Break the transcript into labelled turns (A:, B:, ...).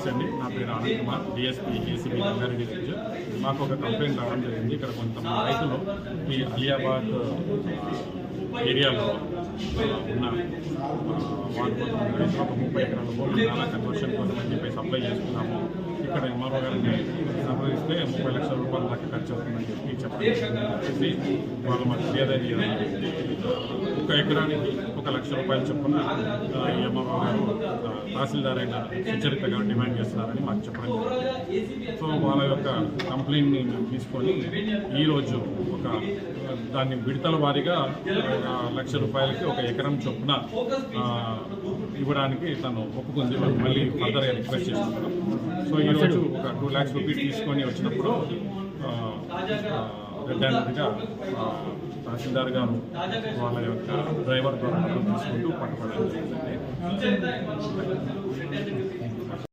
A: నమస్తే అండి, నా పేరు Anand Kumar, DSP ACB Rangareddy division. మాకు ఒక కంప్లైంట్ రావడం జరిగింది. ఇక్కడ కొంతమంది రైతులు ఈ అలియాబాద్ ఏరియాలో ఉన్న కొంతమంది రైతులు ఒక 30 ఎకరాల భూమి నాలా కన్వర్షన్ కోసం అని చెప్పి అప్లై చేసుకున్నాము. ఇక్కడ ఎంఆర్ఓ గారిని సంప్రదిస్తే 30 లక్షల రూపాయల దాకా ఖర్చు అవుతుందని చెప్పి వాళ్ళు మాకు ఫిర్యాదు చేయడం. 1 ఎకరానికి 1 లక్ష రూపాయలు చొప్పున ఎంఆర్ఓ గారు తహసీల్దార్ అయిన సుచరిత గారు డిమాండ్ చేస్తున్నారని మాకు చెప్పడం జరిగింది. సో వాళ్ళ యొక్క కంప్లైంట్ని మేము తీసుకొని ఈరోజు దాన్ని విడతల వారీగా 1 లక్ష రూపాయలకి 1 ఎకరం చొప్పున ఇవ్వడానికి తను ఒప్పుకుంది. మళ్ళీ ఫర్దర్గా రిక్వెస్ట్ చేస్తున్నాం. సో ఈరోజు ఒక 2 lakhs రూపీస్ తీసుకొని వచ్చినప్పుడు రెడ్డిగా తహసీల్దార్ గారు వాళ్ళ యొక్క డ్రైవర్ ద్వారా తీసుకుంటూ పట్టుబడాలి.